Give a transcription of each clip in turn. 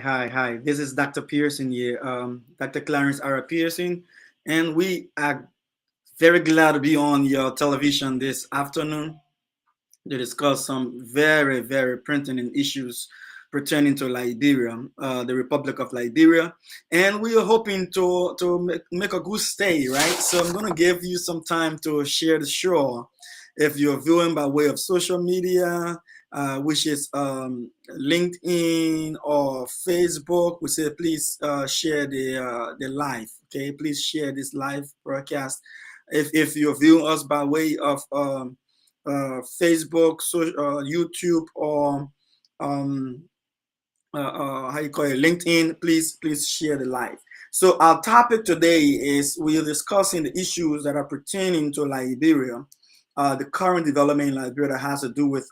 Hi. This is Dr. Pearson here, Dr. Clarence R. Pearson, and we are very glad to be on your television this afternoon to discuss some very pertinent issues pertaining to Liberia, the Republic of Liberia, and we are hoping to make a good stay, right? So I'm gonna give you some time to share the show. If you're viewing by way of social media, which is LinkedIn or Facebook, we say please share the live. Okay, please share this live broadcast. If you're viewing us by way of Facebook, YouTube, or um, how you call it, LinkedIn, please share the live. So our topic today is we are discussing the issues that are pertaining to Liberia, the current development in Liberia that has to do with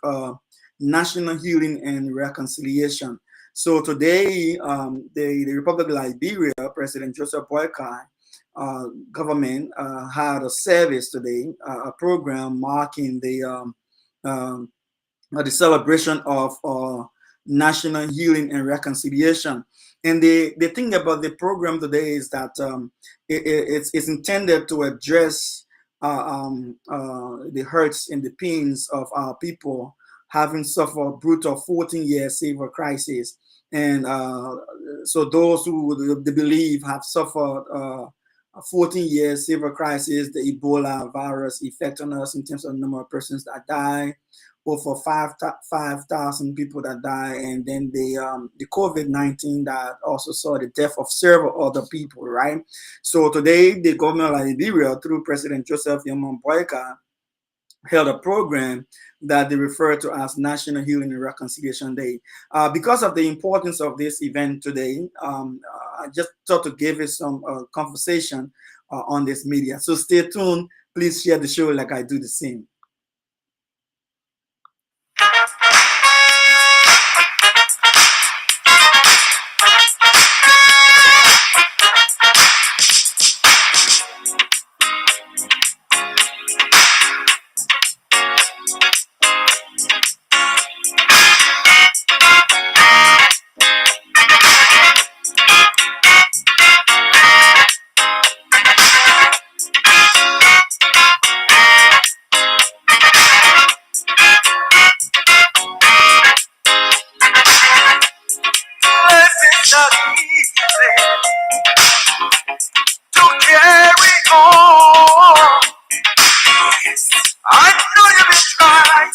national healing and reconciliation. So today, the Republic of Liberia, President Joseph Boakai, government had a service today, a program marking um, the celebration of national healing and reconciliation. And the thing about the program today is that it's intended to address the hurts and the pains of our people having suffered brutal 14-year civil crisis. And so those who they believe have suffered a 14 years civil crisis, the Ebola virus effect on us in terms of the number of persons that die, over 5,000 people that die, and then the COVID-19 that also saw the death of several other people, right? So today, the government of Liberia, through President Joseph Yaman Boyka, held a program that they refer to as National Healing and Reconciliation Day. Because of the importance of this event today, I just thought to give it some conversation on this media. So stay tuned. Please share the show like I do the same. It's not easy to carry on. I know you've been trying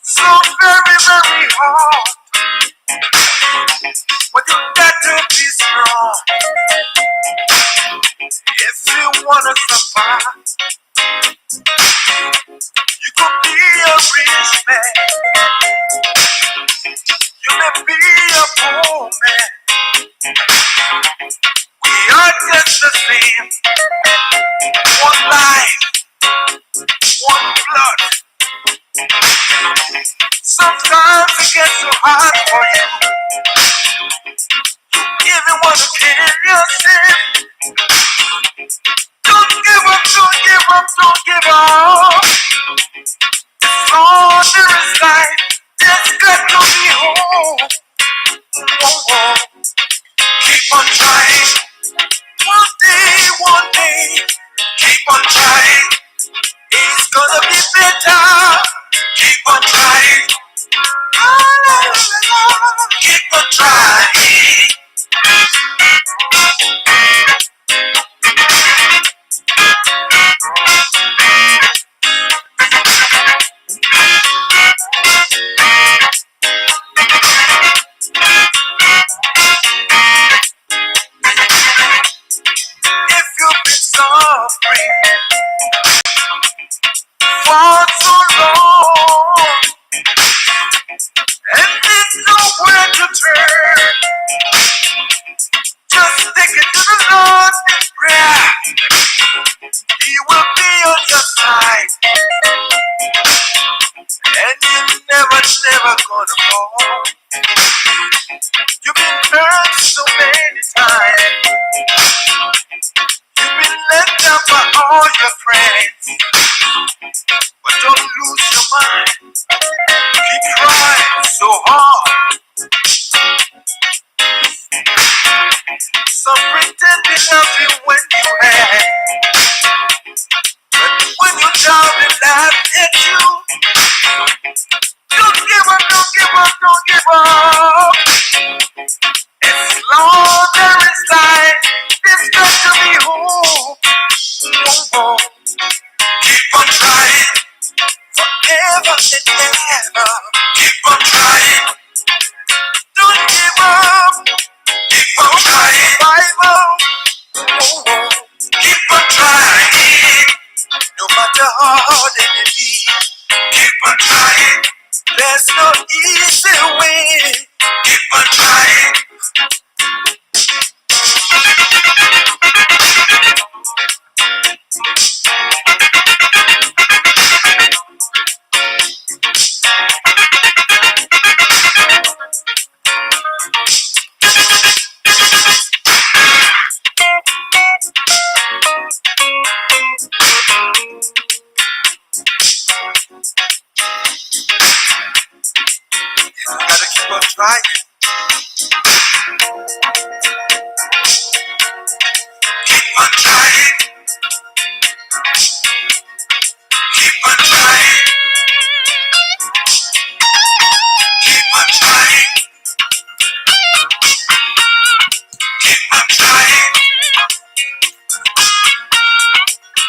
so very hard, but you got to be strong if you wanna survive. You could be a rich man, you may be a poor man. We are just the same. One life, one blood. Sometimes it gets so hard for you. You even want to kill yourself. Don't give up, don't give up, don't give up. All there is life, there's got to be hope. Oh. Keep on trying. One day, keep on trying. It's gonna be better. Keep on trying. Keep on trying. If you've been suffering for so long and there's nowhere to turn, just take it to the Lord in prayer. He will be on your side, and you're never gonna fall. You've been hurt so many times. You've been let down by all your friends, but don't lose your mind. Keep trying so hard. Some pretend they love you when you have, but when your child will laugh at you, don't give up, don't give up, don't give up. As long there is life, there's got to be hope. Oh, keep on trying forever and ever. Keep on trying, don't give up. Keep on trying, Bible. Oh, keep on trying, no matter how hard it may be. Keep on trying, there's no easy way. Keep on trying. Gotta keep on trying. Keep on trying. Keep on trying. Keep on trying. Keep on trying.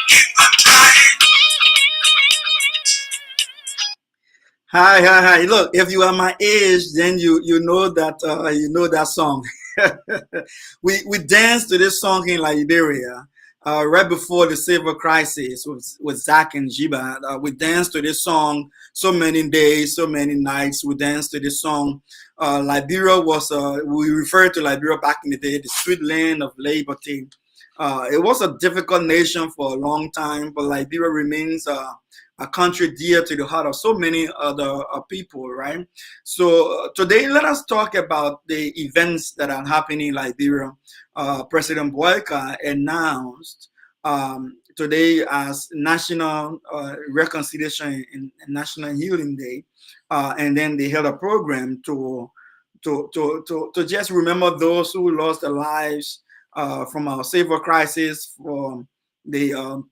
Keep on trying. Hi. Look, if you are my age, then you know that you know that song. We danced to this song in Liberia right before the civil crisis with Zach and Jiba. We danced to this song so many days, so many nights. We danced to this song. Liberia was we referred to Liberia back in the day, the sweet land of liberty. It was a difficult nation for a long time, but Liberia remains a country dear to the heart of so many other people, right? So today, let us talk about the events that are happening in Liberia. President Boyka announced today as National Reconciliation and National Healing Day, and then they held a program to just remember those who lost their lives from our civil crisis, from the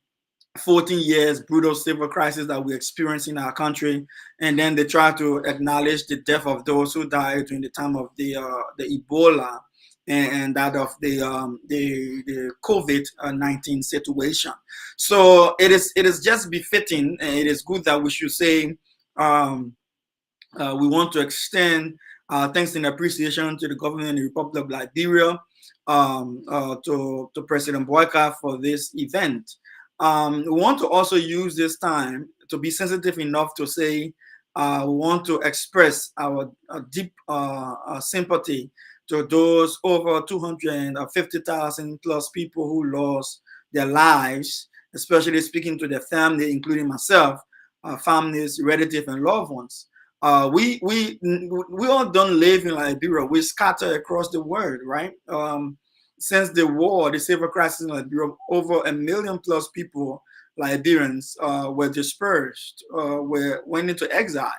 14 years brutal civil crisis that we experience in our country, and then they try to acknowledge the death of those who died during the time of the Ebola and that of the COVID-19 situation. So it is just befitting, and it is good that we should say um, we want to extend thanks and appreciation to the government of the Republic of Liberia, to President Boyka for this event. We want to also use this time to be sensitive enough to say we want to express our deep sympathy to those over 250,000 plus people who lost their lives, especially speaking to their family, including myself, families, relatives, and loved ones. We all don't live in Liberia. We scatter across the world, right? Since the war, the civil crisis in Liberia, over 1 million plus people, Liberians, were dispersed, went into exile,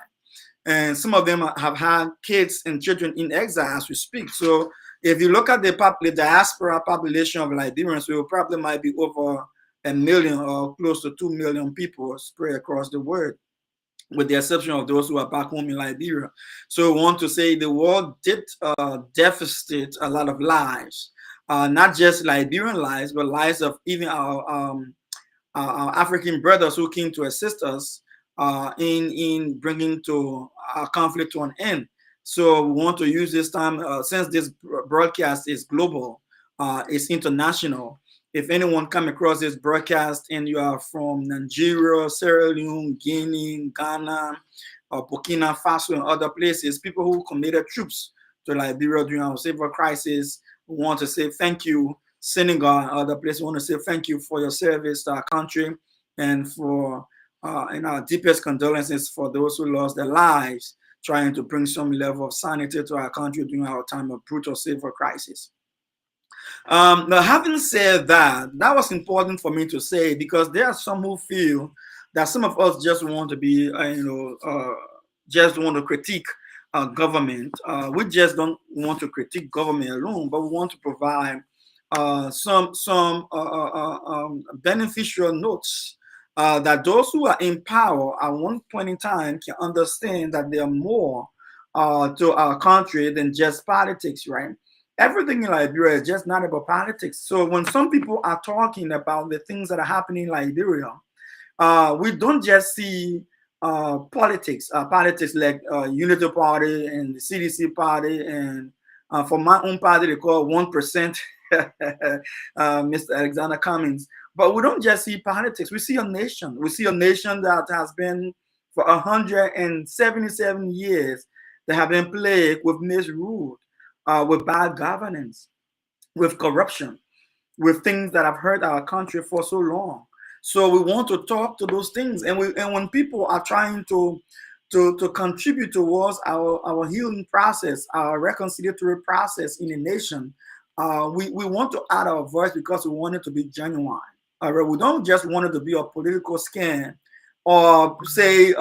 and some of them have had kids and children in exile as we speak. So if you look at the diaspora population of Liberians, we probably might be over 1 million or close to 2 million people spread across the world, with the exception of those who are back home in Liberia. So we want to say the war did devastate a lot of lives, not just Liberian lives, but lives of even our African brothers who came to assist us in bringing to our conflict to an end. So we want to use this time, since this broadcast is global, it's international. If anyone come across this broadcast and you are from Nigeria, Sierra Leone, Guinea, Ghana, Burkina Faso, and other places, people who committed troops to Liberia during our civil crisis, we want to say thank you. Senegal and other places, we want to say thank you for your service to our country, and for and our deepest condolences for those who lost their lives trying to bring some level of sanity to our country during our time of brutal civil crisis. Now, having said that, that was important for me to say, because there are some who feel that some of us just want to be, just want to critique government. We just don't want to critique government alone, but we want to provide beneficial notes that those who are in power at one point in time can understand that there are more to our country than just politics, right? Everything in Liberia is just not about politics. So when some people are talking about the things that are happening in Liberia, we don't just see politics like Unity Party and the CDC Party, and for my own party, they call 1%, Mr. Alexander Cummings. But we don't just see politics. We see a nation. We see a nation that has been for 177 years that have been plagued with misrule, with bad governance, with corruption, with things that have hurt our country for so long. So we want to talk to those things, and when people are trying to contribute towards our healing process, our reconciliatory process in a nation, we want to add our voice because we want it to be genuine. All right, we don't just want it to be a political scam or say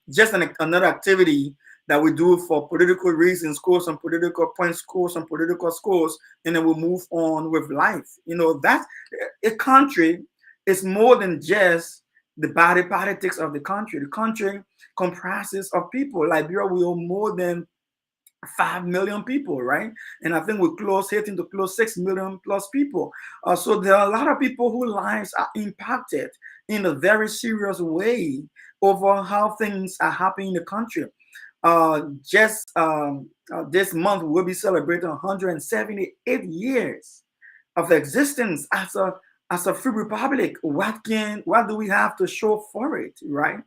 just another activity that we do for political reasons, score some political points, score some political scores, and then we move on with life. You know, that a country is more than just the body politics of the country. The country comprises of people. Liberia, we are more than 5 million people, right? And I think we're hitting to close 6 million plus people. So there are a lot of people whose lives are impacted in a very serious way over how things are happening in the country. Just this month, we'll be celebrating 178 years of existence as a free republic. What do we have to show for it, right?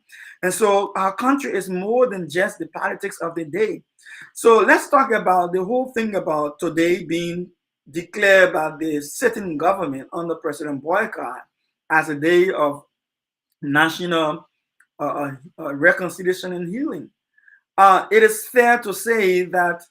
And so our country is more than just the politics of the day. So let's talk about the whole thing about today being declared by the sitting government under President Boycott as a day of national reconciliation and healing. It is fair to say that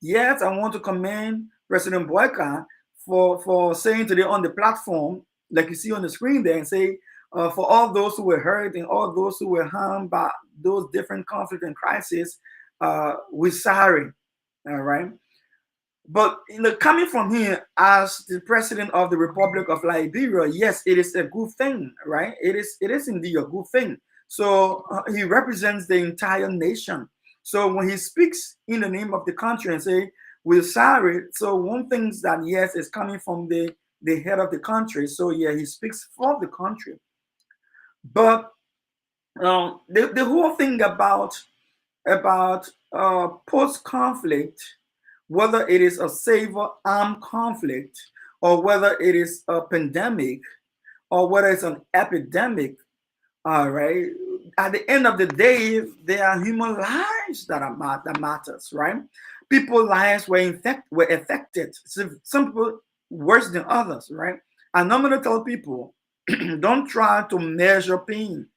yes, I want to commend President Boycott for saying today on the platform, like you see on the screen there, and say for all those who were hurt and all those who were harmed by those different conflicts and crises, we're sorry. All right. But coming from here as the president of the Republic of Liberia, yes, it is a good thing, right? It is indeed a good thing. So he represents the entire nation. So when he speaks in the name of the country and say we're sorry, so one thing that yes is coming from the head of the country. So yeah, he speaks for the country. But the whole thing about post-conflict, whether it is a civil armed conflict or whether it is a pandemic or whether it's an epidemic, all right, at the end of the day, there are human lives that matters, right? People's lives were affected. Some people worse than others, right? And I'm going to tell people, don't try to measure pain,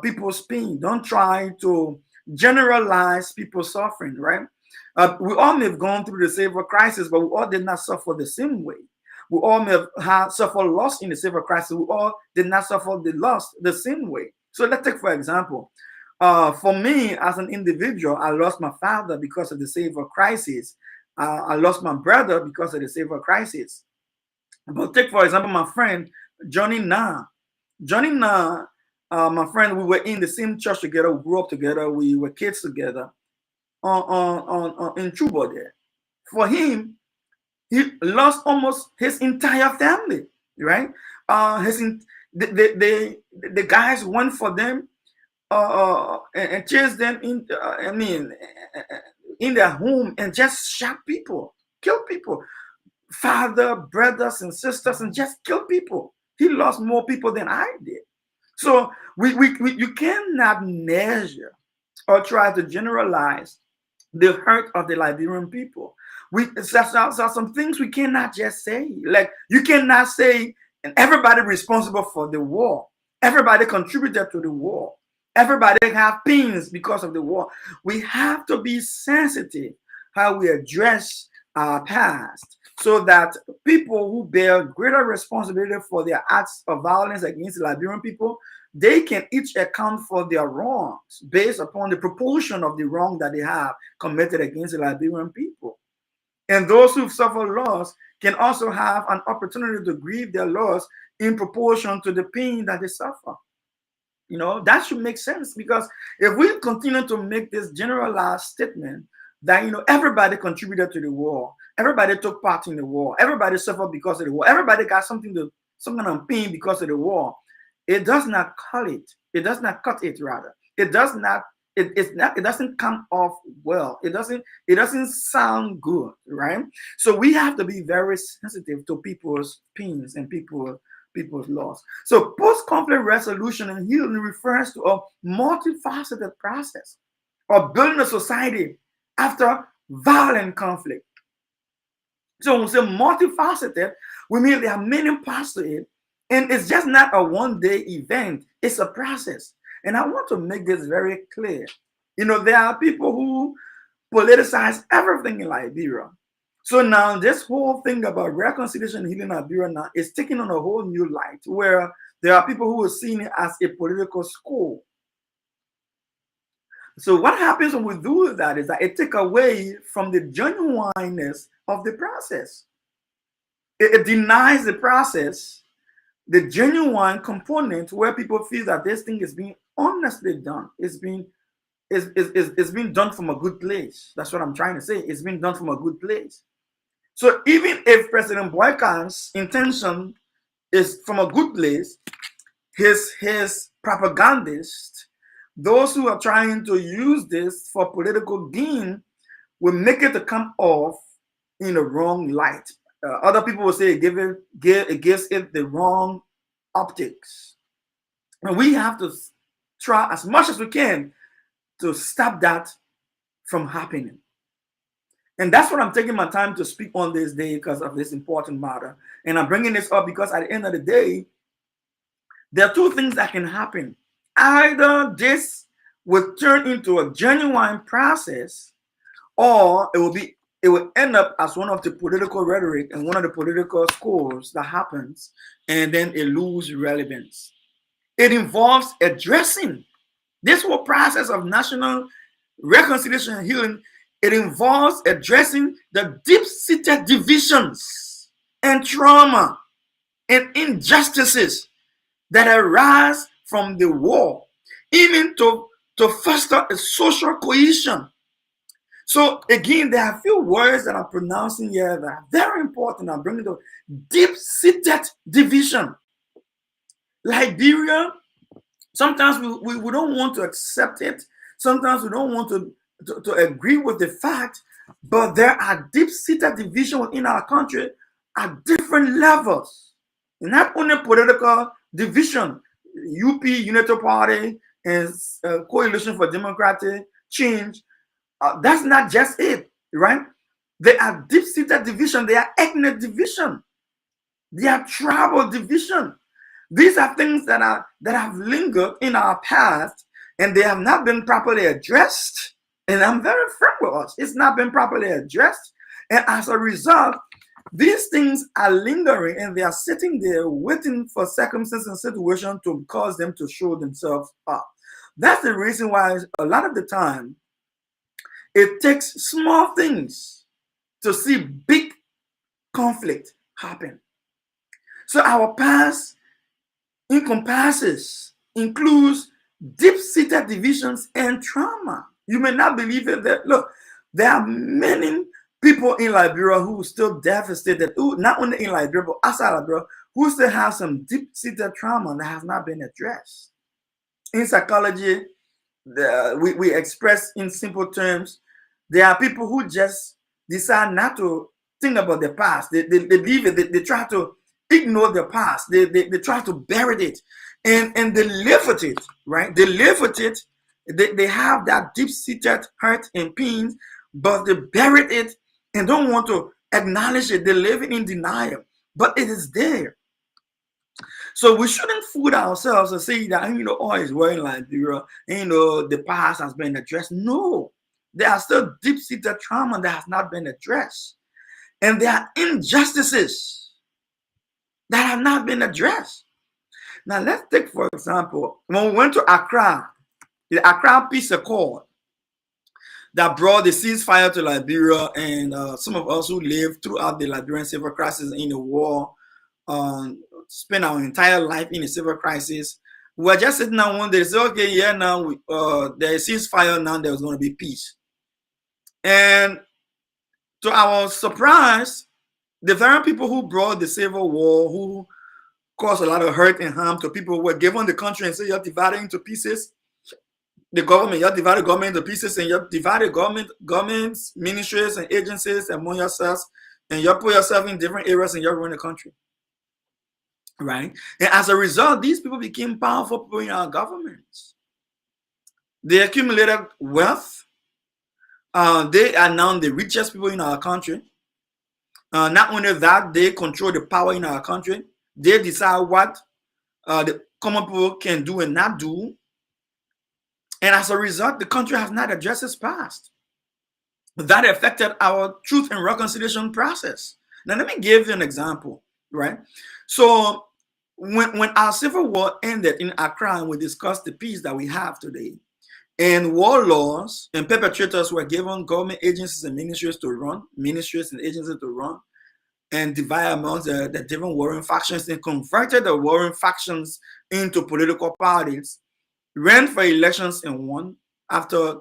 people's pain. Don't try to generalize people's suffering, right? We all may have gone through the civil crisis, but we all did not suffer the same way. We all may have suffered loss in the civil crisis. We all did not suffer the loss the same way. So let's take, for example, for me as an individual, I lost my father because of the civil crisis. I lost my brother because of the civil crisis. But take, for example, my friend, Johnny Na. Johnny Na, my friend, we were in the same church together. We grew up together. We were kids together in Chuba there. For him, he lost almost his entire family, right? The guys went for them and chased them in. In their home and just shot people, kill people, father, brothers, and sisters, and just kill people. He lost more people than I did. So you cannot measure or try to generalize the hurt of the Liberian people. Some things we cannot just say. Like you cannot say, and everybody responsible for the war. Everybody contributed to the war. Everybody have pains because of the war. We have to be sensitive how we address our past so that people who bear greater responsibility for their acts of violence against the Liberian people, they can each account for their wrongs based upon the proportion of the wrong that they have committed against the Liberian people. And those who've suffered loss can also have an opportunity to grieve their loss in proportion to the pain that they suffer. That should make sense, because if we continue to make this generalized statement that everybody contributed to the war, everybody took part in the war, everybody suffered because of the war, everybody got some kind of pain because of the war, it does not cut it. It does not cut it. Rather, it does not. It doesn't come off well. It doesn't sound good, right? So we have to be very sensitive to people's pains and people's loss. So post-conflict resolution and healing refers to a multifaceted process of building a society after violent conflict. So when we say multifaceted, we mean there are many parts to it, and it's just not a one-day event. It's a process. And I want to make this very clear. There are people who politicize everything in Liberia. So now this whole thing about reconciliation and healing in Liberia now is taking on a whole new light, where there are people who are seeing it as a political school. So what happens when we do that is that it takes away from the genuineness of the process. It denies the process, the genuine component, where people feel that this thing is being honestly done. It's being done from a good place. That's what I'm trying to say. It's being done from a good place. So even if President Boykan's intention is from a good place, his propagandists, those who are trying to use this for political gain, will make it to come off in the wrong light. Other people will say it gives it the wrong optics. And we have to try as much as we can to stop that from happening. And that's what I'm taking my time to speak on this day, because of this important matter. And I'm bringing this up because at the end of the day, there are two things that can happen. Either this will turn into a genuine process, or it will end up as one of the political rhetoric and one of the political scores that happens, and then it loses relevance. It involves addressing this whole process of national reconciliation and healing. It involves addressing the deep-seated divisions and trauma and injustices that arise from the war, even to foster a social cohesion. So again, there are a few words that I'm pronouncing here that are very important. I'm bringing the deep-seated division. Liberia, sometimes we don't want to accept it. Sometimes we don't want to agree with the fact, but there are deep-seated divisions within our country at different levels. Not only political division, UP, Unity Party, and Coalition for Democratic Change. That's not just it, right? There are deep-seated division. There are ethnic division. There are tribal division. These are things that have lingered in our past, and they have not been properly addressed. And I'm very frank with us. It's not been properly addressed. And as a result, these things are lingering, and they are sitting there waiting for circumstances and situations to cause them to show themselves up. That's the reason why a lot of the time it takes small things to see big conflict happen. So our past includes deep-seated divisions and trauma. You may not believe it. Look, there are many people in Liberia who are still devastated, not only in Liberia, but outside Liberia, who still have some deep-seated trauma that has not been addressed. In psychology, we express in simple terms, there are people who just decide not to think about the past. They leave it. They try to ignore the past. They try to bury it, and they live with it, right? They live with it. They have that deep-seated hurt and pain, but they bury it and don't want to acknowledge it. They live in denial, but it is there. So we shouldn't fool ourselves and say that, all is well in Liberia, the past has been addressed. No, there are still deep-seated trauma that has not been addressed. And there are injustices that have not been addressed. Now, let's take, for example, when we went to Accra, the Accra Peace Accord, that brought the ceasefire to Liberia, and some of us who lived throughout the Liberian civil crisis in the war, spent our entire life in a civil crisis. We were just sitting down one day, say, okay, yeah, now there is ceasefire, now there's going to be peace. And to our surprise, the very people who brought the civil war, who caused a lot of hurt and harm to people who were given the country and say you're divided into pieces, the government, you're divided government into pieces, and you're divided governments, ministries, and agencies among yourselves, and you put yourself in different areas and you're running the country. Right? And as a result, these people became powerful people in our governments. They accumulated wealth. They are now the richest people in our country. Not only that, they control the power in our country. They decide what the common people can do and not do. And as a result, the country has not addressed its past. That affected our truth and reconciliation process. Now, let me give you an example, right? So, when our civil war ended in Accra, and we discussed the peace that we have today, and warlords and perpetrators were given government agencies and ministries to run, and divide amongst the different warring factions, and converted the warring factions into political parties, ran for elections and won after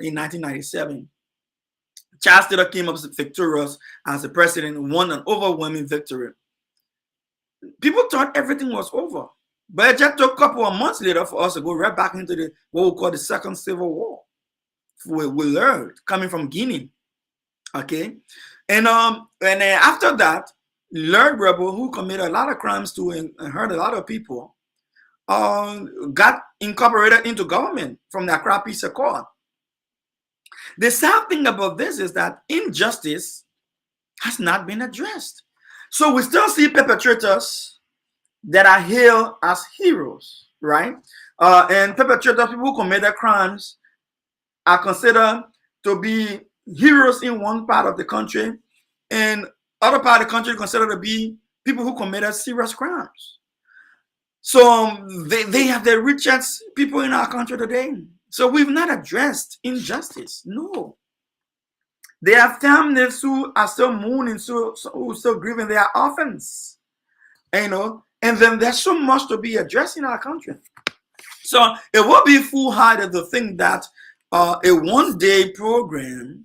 in 1997. Charles Taylor came up victorious as the president, won an overwhelming victory. People thought everything was over, but it just took a couple of months later for us to go right back into what we call the Second Civil War. We learned coming from Guinea, okay, and then after that, Lord Rebel, who committed a lot of crimes too and hurt a lot of people, got incorporated into government from the Accra Peace Accord. The sad thing about this is that injustice has not been addressed. So we still see perpetrators that are hailed as heroes, right? And perpetrators, people who committed crimes, are considered to be heroes in one part of the country, and other part of the country considered to be people who committed serious crimes. So they have the richest people in our country today. So we've not addressed injustice. No. There are families who are still mourning, who are still grieving their orphans. And then there's so much to be addressed in our country. So it would be foolhardy to think that a one-day program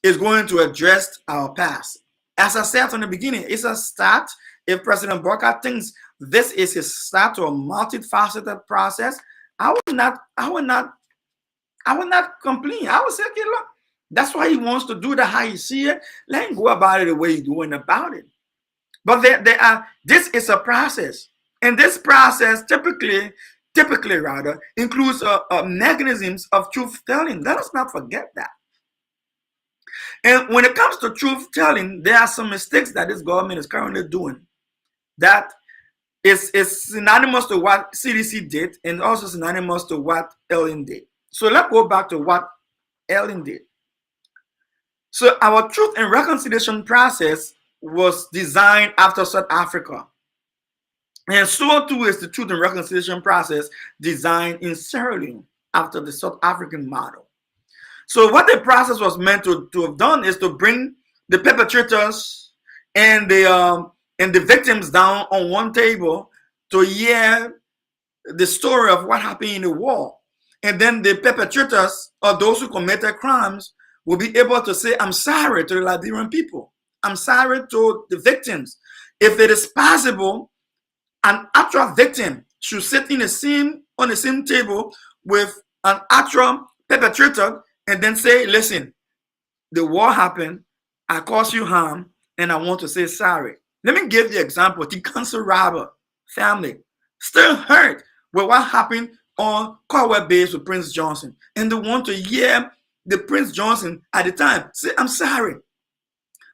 is going to address our past. As I said from the beginning, it's a start. If President Burka thinks this is his start to a multifaceted process, I would not complain. I would say, okay, look, that's why he wants to do that, how you see it. Let him go about it the way he's going about it. But this is a process. And this process typically includes mechanisms of truth telling. Let us not forget that. And when it comes to truth telling, there are some mistakes that this government is currently doing that is synonymous to what CDC did and also synonymous to what Ellen did. So let's go back to what Ellen did. So our truth and reconciliation process was designed after South Africa. And so too is the truth and reconciliation process designed in Sierra Leone after the South African model. So what the process was meant to have done is to bring the perpetrators and the victims down on one table to hear the story of what happened in the war. And then the perpetrators, or those who committed crimes, will be able to say, I'm sorry to the Liberian people. I'm sorry to the victims. If it is possible, an actual victim should sit on the same table with an actual perpetrator and then say, listen, the war happened, I caused you harm, and I want to say sorry. Let me give you an example. The Council Robber family still hurt with what happened on Corwell Base with Prince Johnson. And they want to hear the Prince Johnson at the time say, I'm sorry.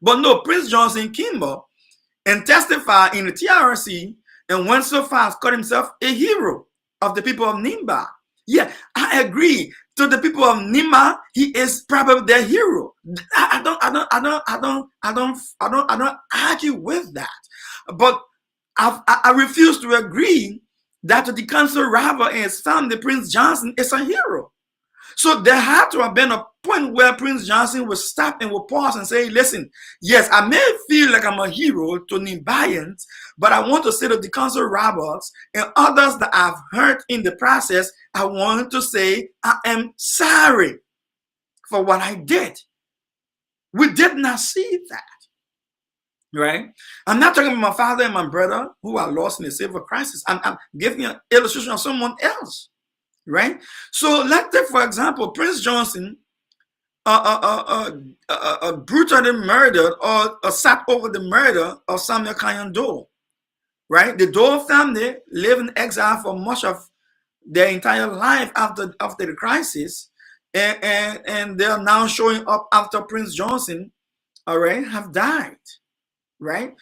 But no, Prince Johnson came up and testified in the TRC and went so far as called himself a hero of the people of Nimba. Yeah, I agree. To the people of Nimba, he is probably their hero. I don't argue with that. But I refuse to agree that to the Council Robber and his son, the Prince Johnson, is a hero. So there had to have been a point where Prince Johnson would stop and would pause and say, listen, yes, I may feel like I'm a hero to Nimbayans, but I want to say to the council robbers and others that I've hurt in the process, I want to say I am sorry for what I did. We did not see that. Right? I'm not talking about my father and my brother who are lost in the civil crisis. I'm giving an illustration of someone else. Right? So let's take, for example, Prince Johnson brutally murdered or sat over the murder of Samuel Cunyon Dole. Right? The Dole family lived in exile for much of their entire life after the crisis, and they are now showing up after Prince Johnson, all right, have died. Right?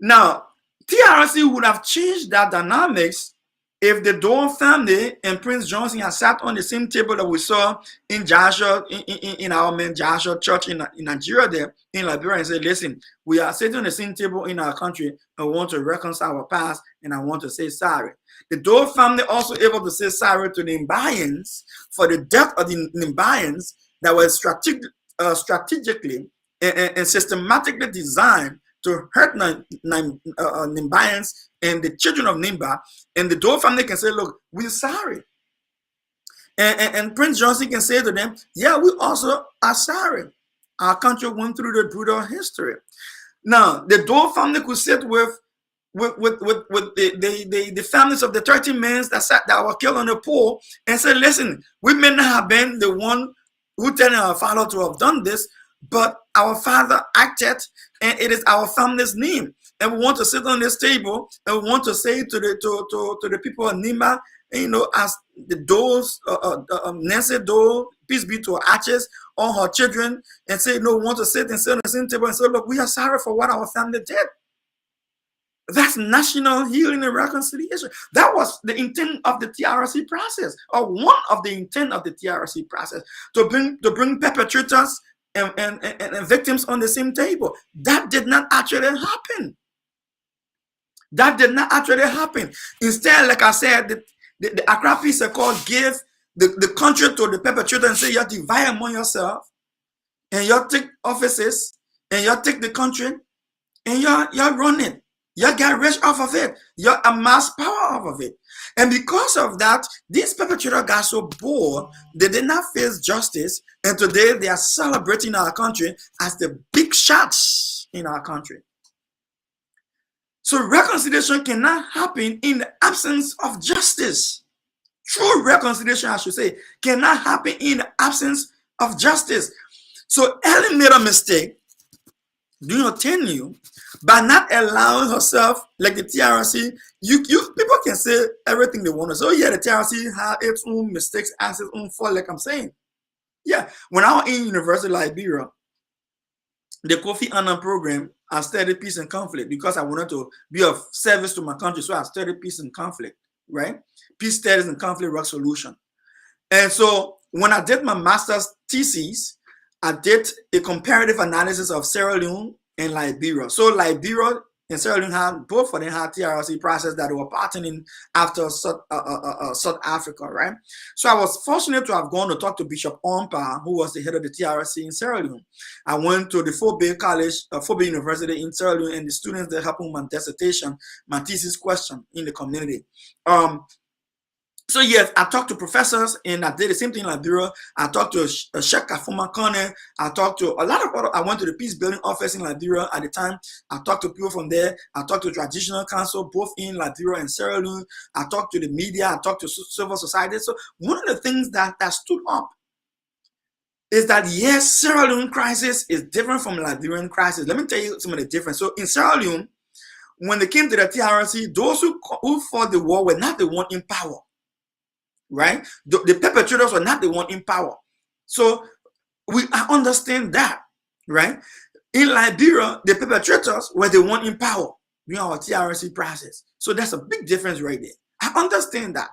Now, TRC would have changed that dynamics if the Dole family and Prince Johnson had sat on the same table that we saw in Joshua, in our main Joshua church in Nigeria there, in Liberia, and said, listen, we are sitting on the same table in our country. I want to reconcile our past and I want to say sorry. The Dole family also able to say sorry to the Nimbayans for the death of the Nimbayans that was strategically and systematically designed to hurt Nimbayans and the children of Nimba. And the Dole family can say, look, we're sorry. And Prince Johnson can say to them, yeah, we also are sorry. Our country went through the brutal history. Now, the Dole family could sit with the families of the 30 men that were killed on the pole and say, listen, we may not have been the one who telling our father to have done this, but our father acted, and it is our family's name. And we want to sit on this table, and we want to say to the people of Nimba, you know, as the Doles, Nancy Dole, peace be to her ashes, all her children, and say, no, we want to sit on the same table and say, look, we are sorry for what our family did. That's national healing and reconciliation. That was the intent of the TRC process, or one of the intent of the TRC process, to bring perpetrators and victims on the same table. That did not actually happen. That did not actually happen. Instead, like I said, the Accra Peace Accord gave the country to the perpetrator and say, you divide among yourself, and you take offices, and you take the country, and you run it. You get rich off of it. You amass power off of it. And because of that, these perpetrators got so bored, they did not face justice. And today they are celebrating our country as the big shots in our country. So reconciliation cannot happen in the absence of justice. True reconciliation, I should say, cannot happen in the absence of justice. So Ellen made a mistake during her tenure by not allowing herself, like the TRC, people can say everything they want to say. Oh yeah, the TRC had its own mistakes, has its own fault, like I'm saying. Yeah, when I was in University of Liberia, the Kofi Annan program, I studied peace and conflict because I wanted to be of service to my country. So I studied peace and conflict, right? Peace studies and conflict resolution. And so when I did my master's thesis, I did a comparative analysis of Sierra Leone and Liberia. So Liberia and Sierra Leone had, both of them had TRC process that they were partnering after South Africa, right? So I was fortunate to have gone to talk to Bishop Ompa, who was the head of the TRC in Sierra Leone. I went to the Fort Bay College, Fort Bay University in Sierra Leone, and the students that helped me with my dissertation, my thesis question in the community. So yes, I talked to professors, and I did the same thing in Liberia. I talked to Sheikh Kafuma Kone. I talked to a lot of other. I went to the peace building office in Liberia at the time. I talked to people from there. I talked to traditional council, both in Liberia and Sierra Leone. I talked to the media. I talked to civil society. So one of the things that stood up is that yes, Sierra Leone crisis is different from Liberian crisis. Let me tell you some of the difference. So in Sierra Leone, when they came to the TRC, those who fought the war were not the one in power. Right? The perpetrators were not the one in power. So I understand that, right? In Liberia, the perpetrators were the one in power during our TRC process. So that's a big difference right there. I understand that.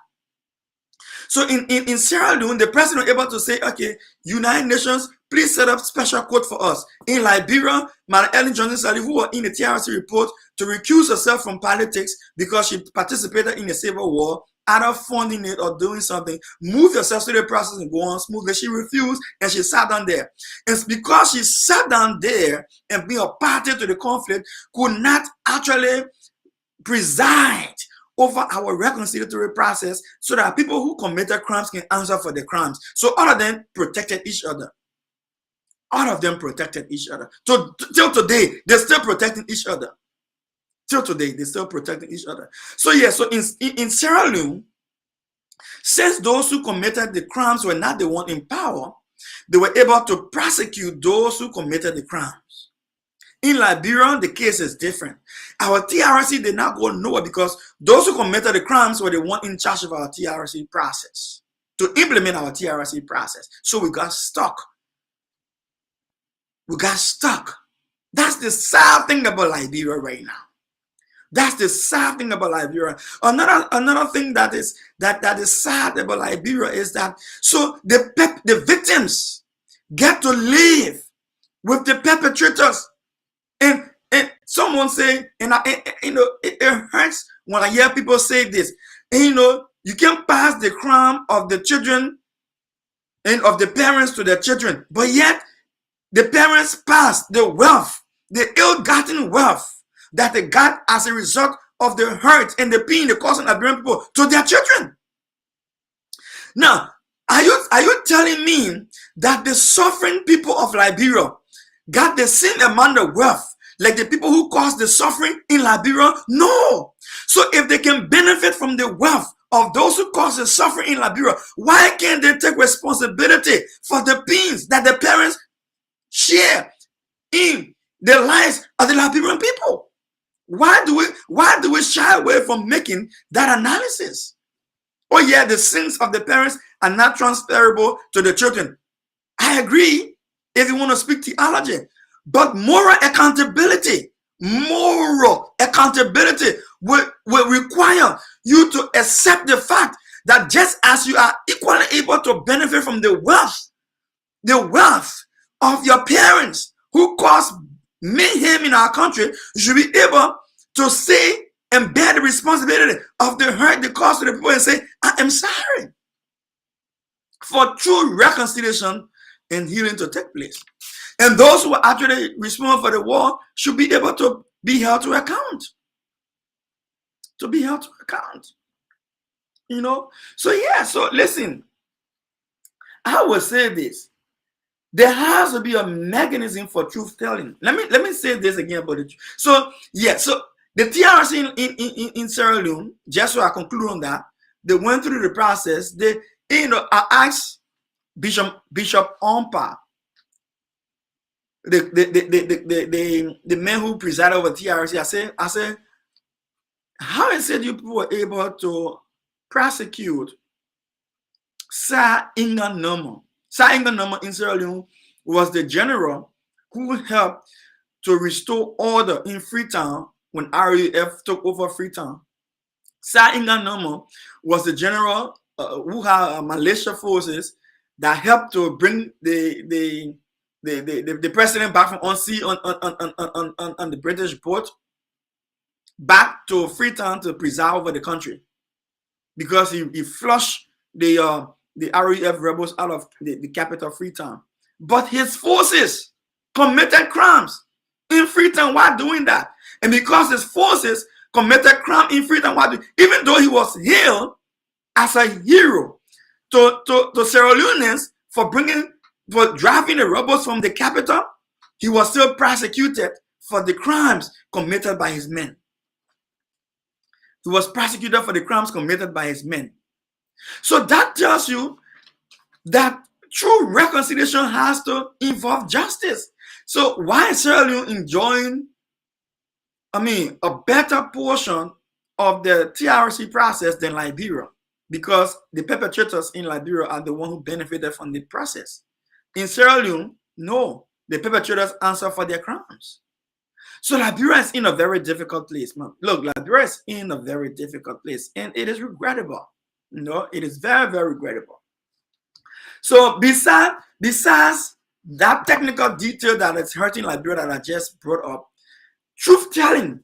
So in Sierra Leone, the president was able to say, okay, United Nations, please set up special court for us. In Liberia, Madam Ellen Johnson Sirleaf, who was in the TRC report, to recuse herself from politics because she participated in a civil war, either funding it or doing something. Move yourself through the process and go on smoothly. She refused and she sat down there. It's because she sat down there and being a party to the conflict, could not actually preside over our reconciliatory process so that people who committed crimes can answer for the crimes. So all of them protected each other. All of them protected each other. So till today, they're still protecting each other. Till today, they're still protecting each other. So yeah, so in Sierra Leone, since those who committed the crimes were not the one in power, they were able to prosecute those who committed the crimes. In Liberia, the case is different. Our TRC did not go nowhere because those who committed the crimes were the one in charge of our TRC process, to implement our TRC process. So we got stuck. We got stuck. That's the sad thing about Liberia right now. That's the sad thing about Liberia. Another thing that is sad about Liberia is that so the victims get to live with the perpetrators. And someone say, and it hurts when I hear people say this. And you can pass the crime of the children and of the parents to their children, but yet the parents pass the wealth, the ill-gotten wealth that they got as a result of the hurt and the pain they caused Liberian people to their children. Now, are you telling me that the suffering people of Liberia got the same amount of wealth like the people who caused the suffering in Liberia? No. So if they can benefit from the wealth of those who caused the suffering in Liberia, why can't they take responsibility for the pains that the parents share in the lives of the Liberian people? Why do we shy away from making that analysis? Oh yeah, the sins of the parents are not transferable to the children. I agree if you want to speak theology, but moral accountability will require you to accept the fact that just as you are equally able to benefit from the wealth of your parents who caused mayhem in our country, you should be able to say and bear the responsibility of the hurt they caused to the people and say, I am sorry, for true reconciliation and healing to take place. And those who are actually responsible for the war should be able to be held to account. To be held to account. So yeah, so listen, I will say this. There has to be a mechanism for truth telling. Let me say this again about it. So yeah, so the TRC in Sierra Leone, just so I conclude on that, they went through the process. I asked Bishop Ompa, the man who presided over TRC. I said, how is it you people were able to prosecute Sir Inga Noma? Sir Inga Noma in Sierra Leone was the general who helped to restore order in Freetown when RUF took over Freetown. Sir Inga Noma was the general who had militia forces that helped to bring the president back from on sea on the British boat back to Freetown to preside over the country, because he flushed the RUF rebels out of the capital Freetown. But his forces committed crimes in Freetown while doing that. And because his forces committed crime in Freetown while even though he was hailed as a hero to Sierra Leoneans for driving the rebels from the capital, he was still prosecuted for the crimes committed by his men. He was prosecuted for the crimes committed by his men. So that tells you that true reconciliation has to involve justice. So why is Sierra Leone enjoying, a better portion of the TRC process than Liberia? Because the perpetrators in Liberia are the ones who benefited from the process. In Sierra Leone, no, the perpetrators answer for their crimes. So Liberia is in a very difficult place, man. Look, Liberia is in a very difficult place, and it is regrettable. It is very, very regrettable. So besides that technical detail that is hurting Liberia that I just brought up, truth telling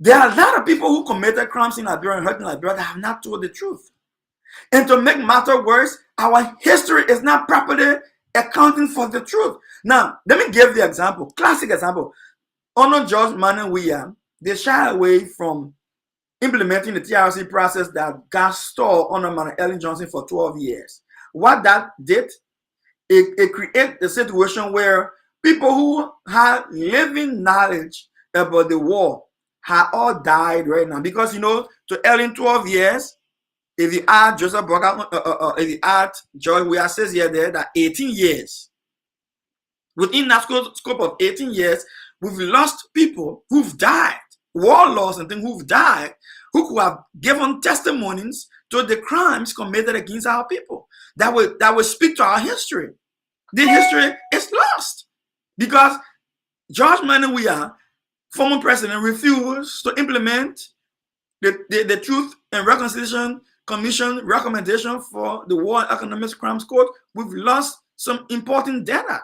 There are a lot of people who committed crimes in Liberia and hurting Liberia that have not told the truth. And to make matter worse, our history is not properly accounting for the truth. Now, let me give the example, classic example. Under George Manneh Weah, they shy away from implementing the TRC process that got stalled under Manuel Ellen Johnson for 12 years. What that did, it created a situation where people who had living knowledge about the war had all died right now. Because, you know, to Ellen 12 years, if you add Joseph Boakai, if you add George Weah, says here there that 18 years. Within that scope of 18 years, we've lost people who've died, warlords and things who've died, who could have given testimonies to the crimes committed against our people. That would speak to our history. The history is lost because George Manneh Weah, former president, refused to implement the Truth and Reconciliation Commission recommendation for the War and Economic Crimes Code. We've lost some important data.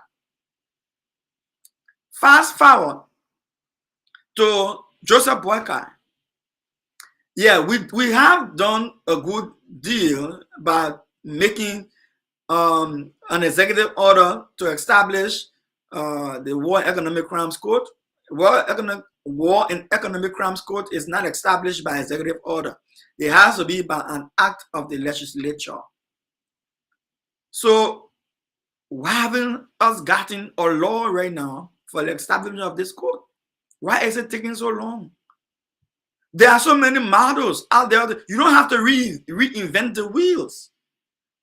Fast forward to Joseph Boakai. Yeah, we have done a good deal by making an executive order to establish the War and Economic Crimes Code. War and Economic Crimes Code is not established by executive order. It has to be by an act of the legislature. So why haven't us gotten a law right now for the establishment of this code? Why is it taking so long? There are so many models out there. You don't have to reinvent the wheels.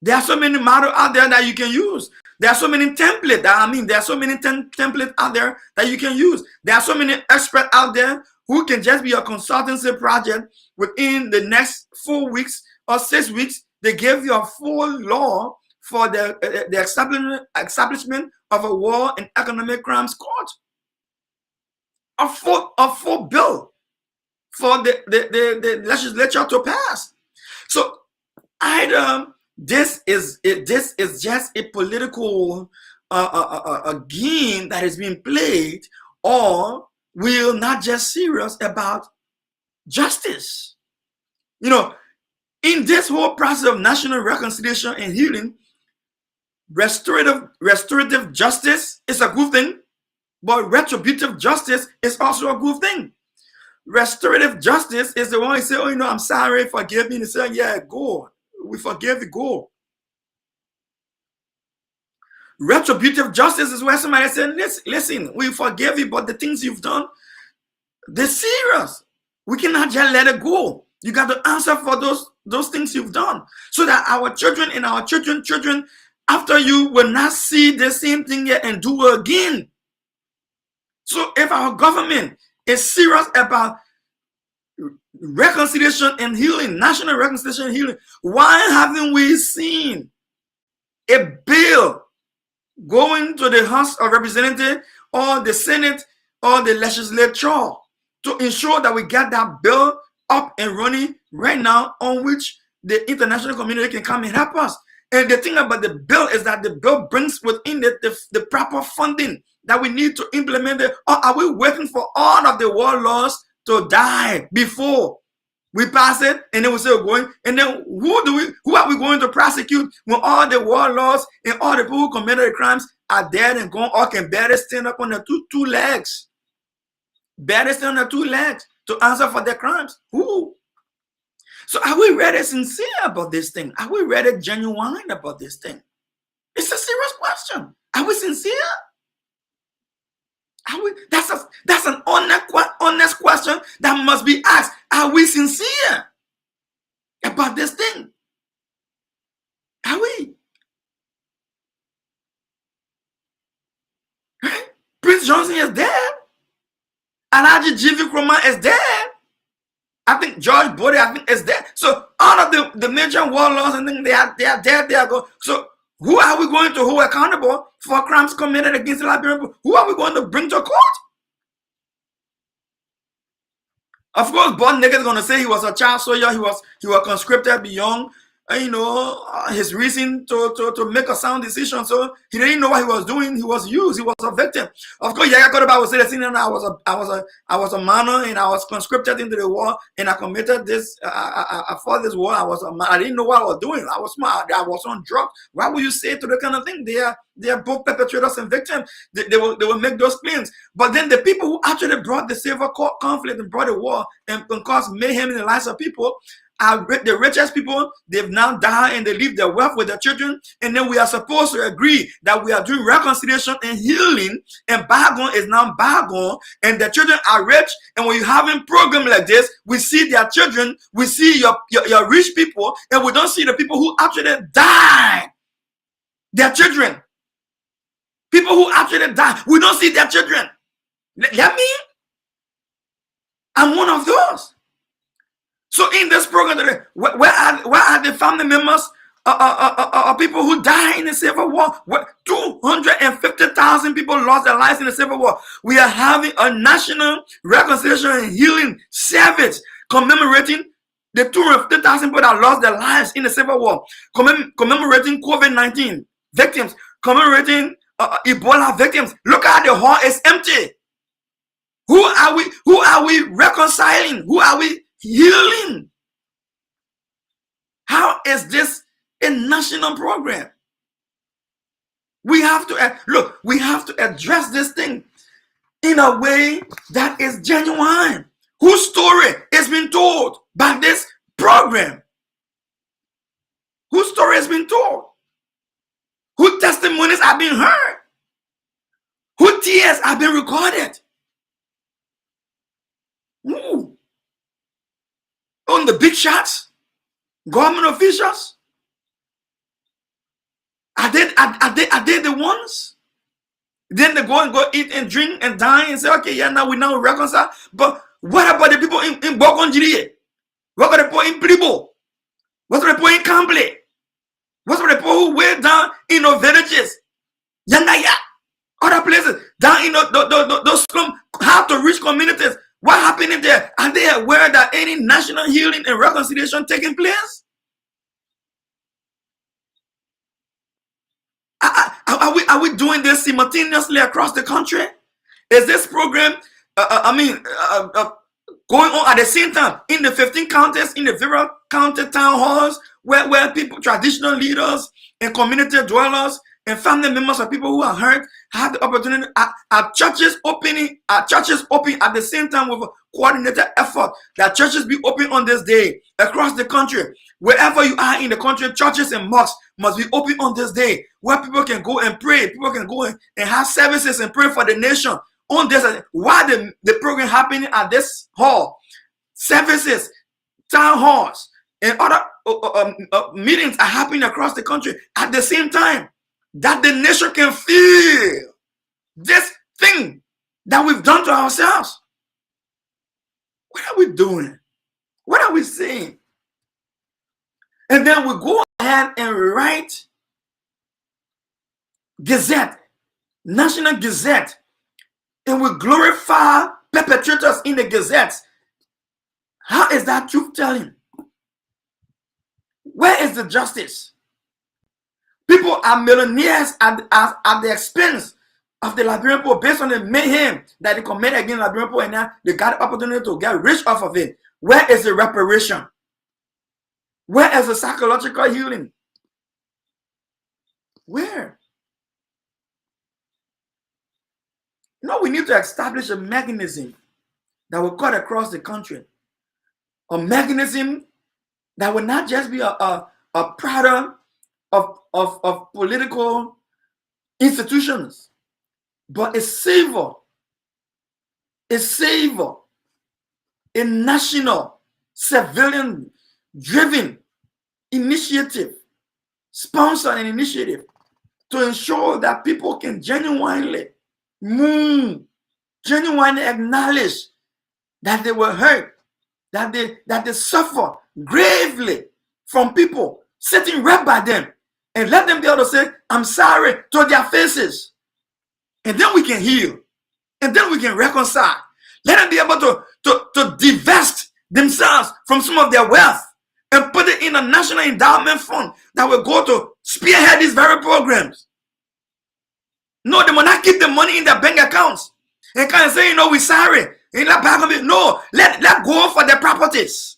There are so many models out there that you can use. There are so many templates. There are so many templates out there that you can use. There are so many experts out there who can just be a consultancy project within the next 4 weeks or 6 weeks. They give you a full law for the establishment of a War and Economic Crimes Court. A full bill for the legislature to pass. So either this is just a political a game that is being played, or we're not just serious about justice. You know, in this whole process of national reconciliation and healing, restorative justice is a good thing, but retributive justice is also a good thing. Restorative justice is the one who say, oh, you know, I'm sorry, forgive me. And say, yeah, go. We forgive you, go. Retributive justice is where somebody says, listen, we forgive you, but the things you've done, they're serious. We cannot just let it go. You got to answer for those things you've done, so that our children and our children after you will not see the same thing yet and do it again. So if our government is serious about reconciliation and healing, national reconciliation and healing, why haven't we seen a bill going to the House of Representatives or the Senate or the legislature to ensure that we get that bill up and running right now, on which the international community can come and help us? And the thing about the bill is that the bill brings within it the proper funding that we need to implement it. Or are we waiting for all of the warlords to die before we pass it, and then we still going? And then who are we going to prosecute when all the warlords and all the people who committed the crimes are dead and gone, or can barely stand up on their two legs? Barely stand on their 2 legs to answer for their crimes. Who? So are we really sincere about this thing? Are we really genuine about this thing? It's a serious question. Are we sincere? Are we? That's an honest question that must be asked. Are we sincere about this thing? Are we? Right? Prince Johnson is dead. Alhaji GV Nkrumah is dead. I think George Bodie, is dead. So all of the major warlords and things, they are dead. They are gone. So who are we going to hold accountable for crimes committed against the Liberian people? Who are we going to bring to court? Of course, Bob Nigger is going to say he was a child soldier. He was conscripted beyond his reason to make a sound decision. So he didn't know what he was doing. He was used. He was a victim. Of course, yeah, the Bible said, I was a minor, and I was conscripted into the war, and I committed this. I fought this war. I didn't know what I was doing. I was smart. I was on drugs. Why would you say to the kind of thing? They are both perpetrators and victims. They will make those claims. But then the people who actually brought the civil conflict and brought the war and caused mayhem in the lives of people are the richest people. They've now died and they leave their wealth with their children. And then we are supposed to agree that we are doing reconciliation and healing, and bygone is now bygone, and the children are rich. And when you're having programs like this, we see their children, we see your rich people, and we don't see the people who actually died, their children. People who actually die, we don't see their children. Let me, I'm one of those. So in this program today, where are the family members of people who died in the Civil War? 250,000 people lost their lives in the Civil War. We are having a national reconciliation and healing service commemorating the 250,000 people that lost their lives in the Civil War, commemorating COVID-19 victims, commemorating Ebola victims. Look at the hall, it's empty. Who are we reconciling? Who are we healing? How is this a national program? We have to look, we have to address this thing in a way that is genuine. Whose story is being told by this program? Whose story has been told? Whose testimonies are being heard? Whose tears have been recorded? Ooh. On the big shots, government officials, are they the ones? Then they go eat and drink and dine and say, okay, yeah, now we reconcile. But what about the people in Bokonjiri? What about the people in Pribo? What about the people in Kamble? What about the people who were down in the villages? Yandaya, other places, down in those slum, hard to reach communities. What happened in there? Are they aware that any national healing and reconciliation taking place? Are we doing this simultaneously across the country? Is this program, going on at the same time in the 15 counties, in the various county town halls, where people, traditional leaders and community dwellers and family members of people who are hurt have the opportunity at churches open at the same time with a coordinated effort that churches be open on this day across the country. Wherever you are in the country, churches and mosques must be open on this day where people can go and pray. People can go and have services and pray for the nation on this. Why the program happening at this hall, services, town halls, and other meetings are happening across the country at the same time, that the nation can feel this thing that we've done to ourselves. What are we doing? What are we saying? And then we go ahead and write Gazette, National Gazette, and we glorify perpetrators in the Gazettes. How is that truth telling? Where is the justice? People are millionaires at the expense of the Liberian people based on the mayhem that they commit against Liberian people, and now they got the opportunity to get rich off of it. Where is the reparation? Where is the psychological healing? Where? We need to establish a mechanism that will cut across the country. A mechanism that will not just be a product of political institutions, but a savor, a national, civilian-driven initiative, sponsor an initiative to ensure that people can genuinely acknowledge that they were hurt, that they suffer gravely from people sitting right by them, and let them be able to say, I'm sorry, to their faces. And then we can heal. And then we can reconcile. Let them be able to divest themselves from some of their wealth. and put it in a national endowment fund that will go to spearhead these very programs. No, they will not keep the money in their bank accounts and kind of say, we're sorry. No, let go for their properties.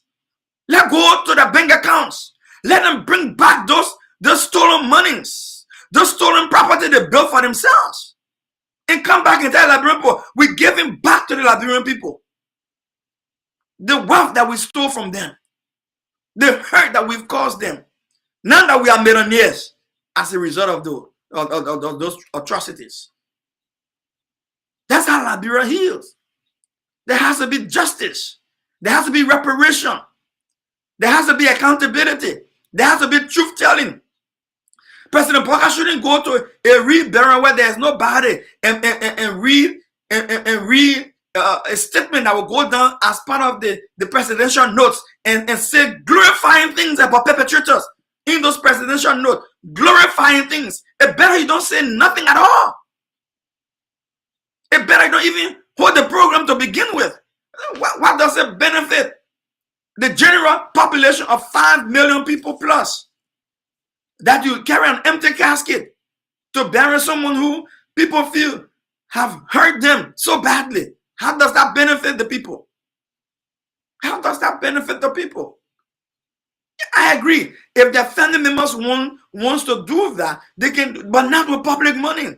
Let go to the bank accounts. Let them bring back those stolen monies, those stolen property they built for themselves. And come back and tell Liberian people, we're giving back to the Liberian people the wealth that we stole from them, the hurt that we've caused them. Now that we are millionaires as a result of those atrocities. That's how Liberia heals. There has to be justice. There has to be reparation. There has to be accountability. There has to be truth-telling. President Parker shouldn't go to a real burial where there's nobody and read a statement that will go down as part of the presidential notes and say glorifying things about perpetrators in those presidential notes, glorifying things. It better you don't say nothing at all. It better you don't even hold the program to begin with. What does it benefit the general population of 5 million people plus that you carry an empty casket to bury someone who people feel have hurt them so badly? How does that benefit the people? How does that benefit the people? I agree. If their family members wants to do that, they can, but not with public money.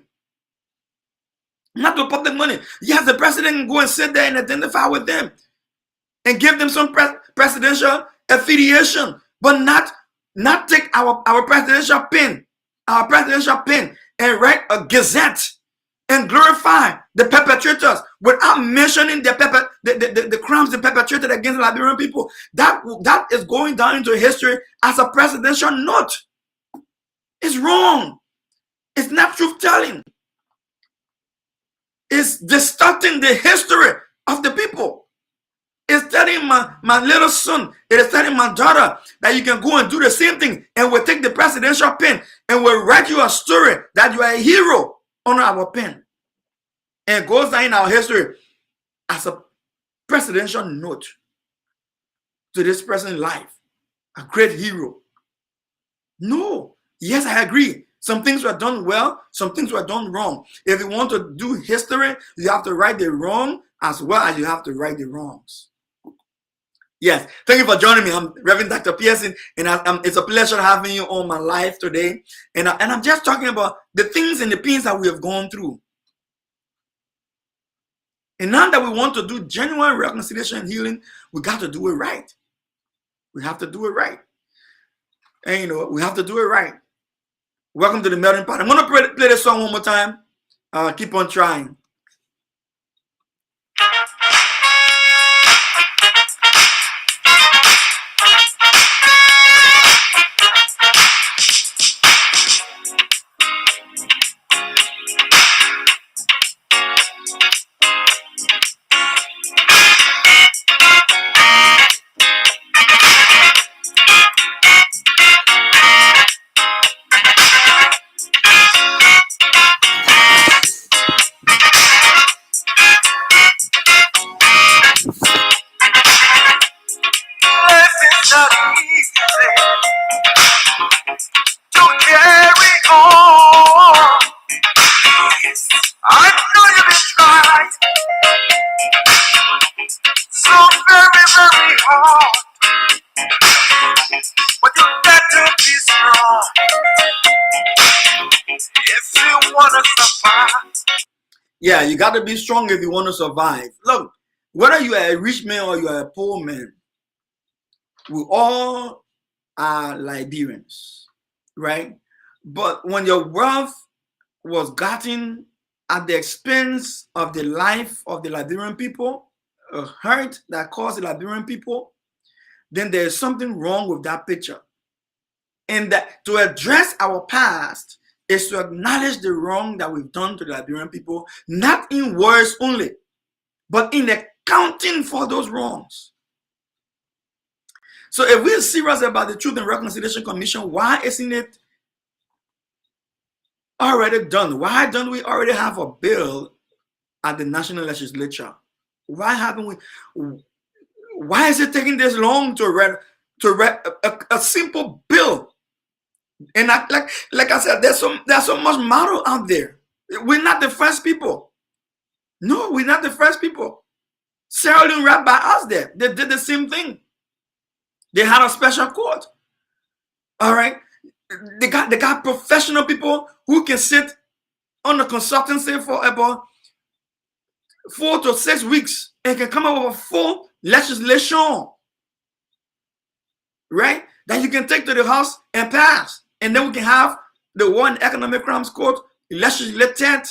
Not with public money. Yes, the president can go and sit there and identify with them and give them some presidential affiliation, but not take our presidential pen, and write a gazette and glorify the perpetrators without mentioning the crimes they perpetrated against Liberian people. That is going down into history as a presidential note. It's wrong. It's not truth-telling. It's distorting the history of the people. It's telling my little son, it is telling my daughter that you can go and do the same thing, and we'll take the presidential pen and we'll write you a story that you are a hero on our pen. And it goes down in our history as a presidential note to this person's life, a great hero. No, yes, I agree. Some things were done well, some things were done wrong. If you want to do history, you have to write the wrong as well as you have to right the wrongs. Yes, thank you for joining me. I'm Reverend Dr. Pearson, and it's a pleasure having you on my live today. And I'm just talking about the things and the pains that we have gone through. And now that we want to do genuine reconciliation and healing, we got to do it right. We have to do it right. And we have to do it right. Welcome to the melting pot. I'm going to play this song one more time. Keep on trying. Yeah, you got to be strong if you want to survive. Look, whether you are a rich man or you are a poor man, we all are Liberians, right? But when your wealth was gotten at the expense of the life of the Liberian people, a hurt that caused the Liberian people, then there is something wrong with that picture. And that to address our past is to acknowledge the wrong that we've done to the Liberian people, not in words only, but in accounting for those wrongs. So if we're serious about the Truth and Reconciliation Commission, why isn't it already done? Why don't we already have a bill at the National Legislature? Why haven't we? Why is it taking this long to to a simple bill. And like I said, there's so much model out there. We're not the first people. No, we're not the first people. Sierra Leone right by us there. They did the same thing. They had a special court. All right. They got professional people who can sit on the consultancy for about 4 to 6 weeks and can come up with a full legislation, right? That you can take to the House and pass. And then we can have the War and Economic Crimes Court legislated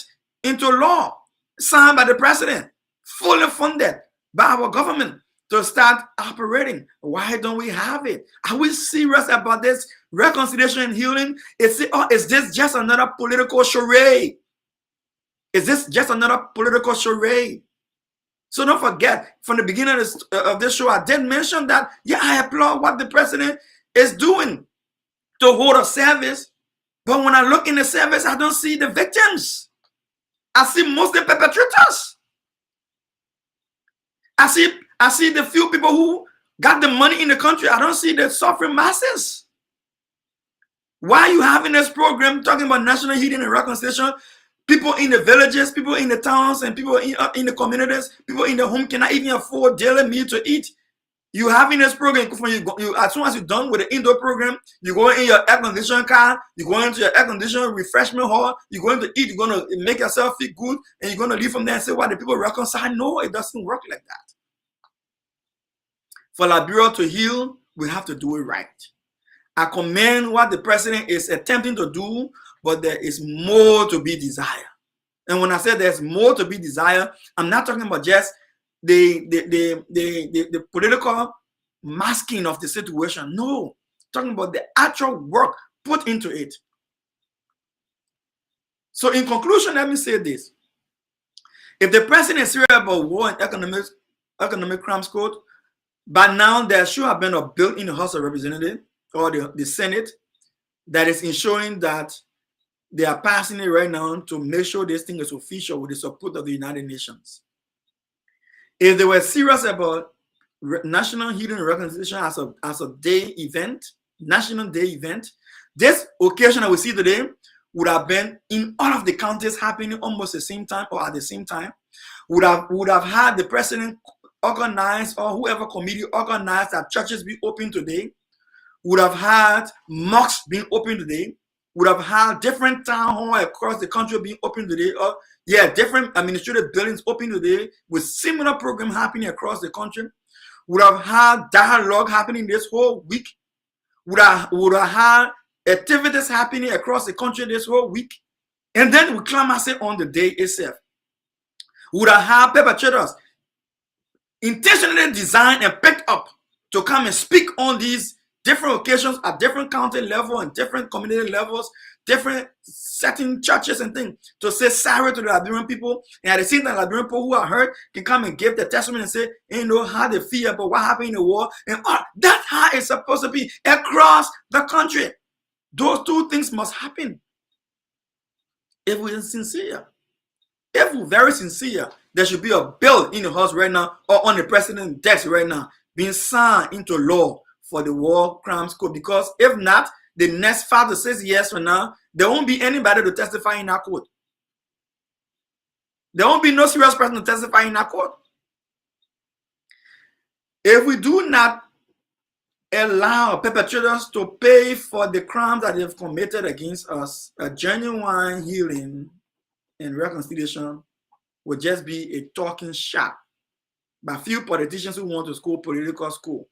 into law, signed by the president, fully funded by our government to start operating. Why don't we have it? Are we serious about this reconciliation and healing? Is this just another political charade? Is this just another political charade? So don't forget, from the beginning of this show, I did mention that, yeah, I applaud what the president is doing to hold a service. But when I look in the service, I don't see the victims. I see mostly perpetrators. I see the few people who got the money in the country. I don't see the suffering masses. Why are you having this program talking about national healing and reconciliation? People in the villages, people in the towns, and people in the communities, people in the home cannot even afford daily meal to eat. You having this program, as soon as you're done with the indoor program, you go in your air conditioned car, you go into your air conditioned refreshment hall, you're going to eat, you're going to make yourself feel good, and you're going to leave from there and say, why the people reconcile? No, it doesn't work like that. For Liberia to heal, we have to do it right. I commend what the president is attempting to do, but there is more to be desired. And when I say there's more to be desired, I'm not talking about just the political masking of the situation. No, talking about the actual work put into it. So in conclusion, let me say this. If the president is serious about war and economic crimes code, by now there should have been a bill in the House of Representatives or the Senate that is ensuring that they are passing it right now to make sure this thing is official with the support of the United Nations. If they were serious about National Healing and Reconciliation as a day event, national day event, this occasion that we see today would have been in all of the counties happening almost the same time or at the same time. Would have had the president organize, or whoever committee organized that churches be open today. Would have had mosques being open today. Would have had different town halls across the country being open today, or different administrative buildings open today with similar program happening across the country. Would have had dialogue happening this whole week. Would have had activities happening across the country this whole week. And then we climb it on the day itself. Would have had perpetrators intentionally designed and picked up to come and speak on these different occasions at different county level and different community levels, different setting churches and things, to say sorry to the Liberian people. And at the same time, Liberian people who are hurt can come and give their testimony and say, how they feel about what happened in the war. And that's how it's supposed to be across the country. Those two things must happen. If we're sincere, if we're very sincere, there should be a bill in the House right now or on the president's desk right now being signed into law for the War Crimes Code. Because if not, the next 5 to 6 years from now, there won't be anybody to testify in that court. There won't be no serious person to testify in that court. If we do not allow perpetrators to pay for the crimes that they have committed against us, a genuine healing and reconciliation will just be a talking shop by few politicians who want to score political score.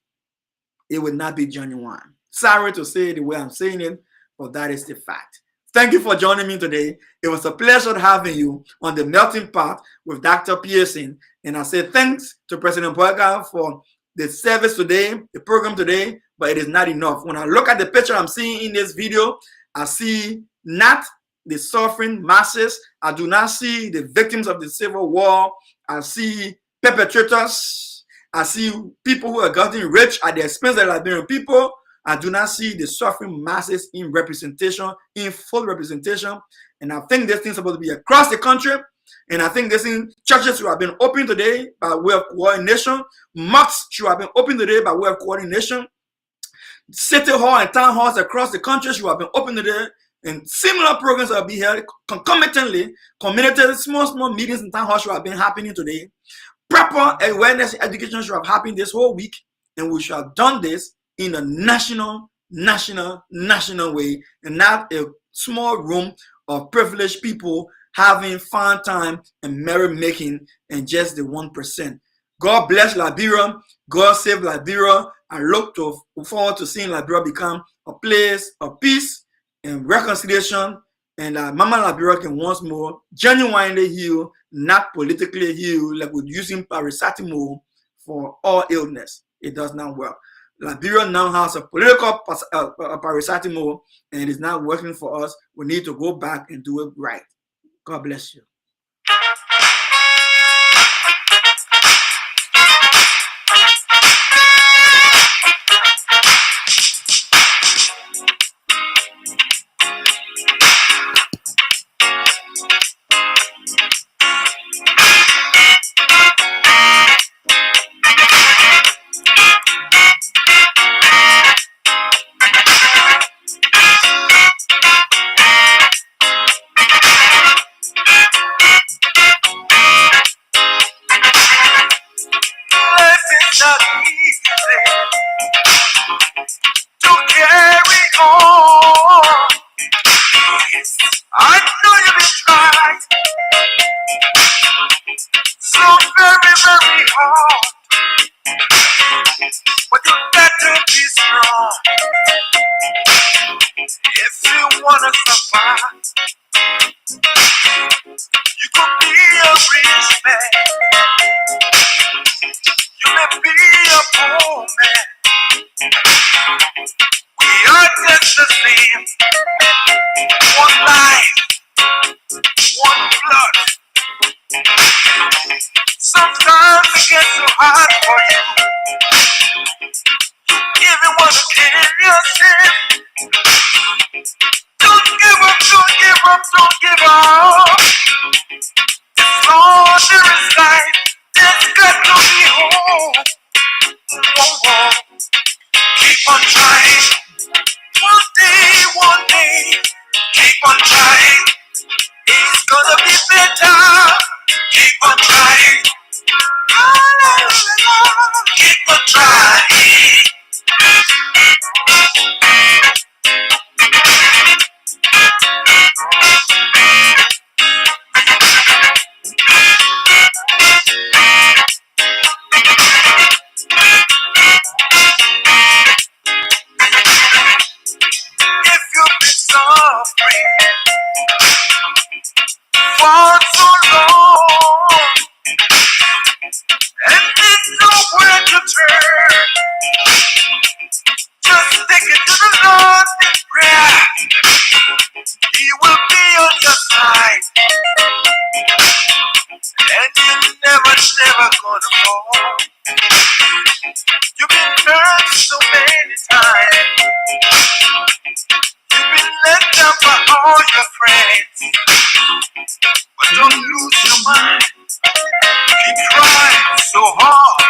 It will not be genuine. Sorry to say it the way I'm saying it, but that is the fact. Thank you for joining me today. It was a pleasure having you on the Melting Pot with Dr. Pearson. And I say thanks to President Boyka for the service today, the program today, but it is not enough. When I look at the picture I'm seeing in this video, I see not the suffering masses. I do not see the victims of the Civil War. I see perpetrators. I see people who are getting rich at the expense of the Liberian people. I do not see the suffering masses in representation, in full representation. And I think this thing's supposed to be across the country. And I think this thing, churches should have been open today by way of coordination. Mosques should have been open today by way of coordination. City hall and town halls across the country should have been open today, and similar programs will be held concomitantly. Community, small meetings and town halls should have been happening today. Proper awareness education should have happened this whole week, and we should have done this in a national way, and not a small room of privileged people having fun time and merry making and just the 1%. God bless Liberia. God save Liberia. I look forward to seeing Liberia become a place of peace and reconciliation, and Mama Liberia can once more genuinely heal, not politically heal, like with using paracetamol for all illness. It does not work. Liberia now has a political paracetamol, and it is not working for us. We need to go back and do it right. God bless you. I know you've been trying so very, very hard, but you got to be strong if you wanna survive. You could be a rich man, you may be a poor man. We are just the same. One life, one blood. Sometimes it gets too hard for you. You even want to kill yourself. Don't give up, don't give up, don't give up. As long as there is life, there's got to be hope. Keep on trying. One day, keep on trying. It's gonna be better. Keep on trying. Keep on trying. If you've been suffering for so long and there's nowhere to turn, just take it to the Lord in prayer. He will be on your side, and you're never gonna fall. You've been hurt so many times. You've been let down by all your friends, but don't lose your mind. Keep trying so hard.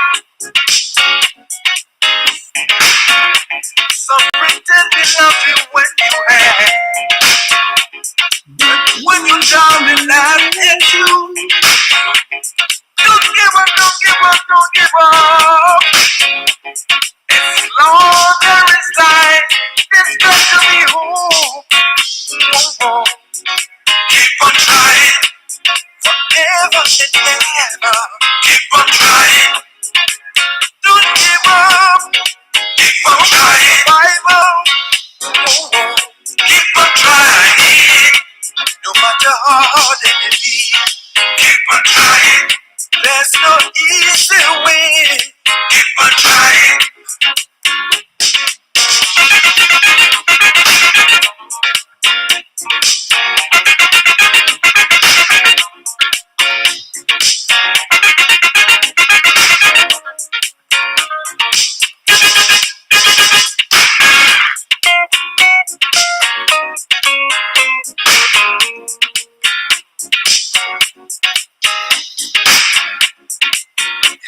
Some pretend they love you when you had, but when you're down they laugh at you. Don't give up, don't give up, don't give up. As long as there is life, there's got to be hope. Keep on trying, forever and ever. Keep on trying, don't give up. Keep on trying, Bible. Keep on trying, no matter how hard it may be. Keep on trying, there's no easy way. Keep on trying.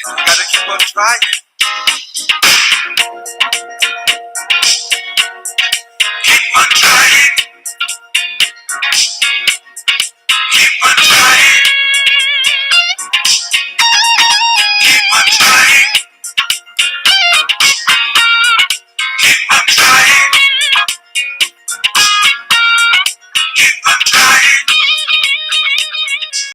You gotta keep on trying.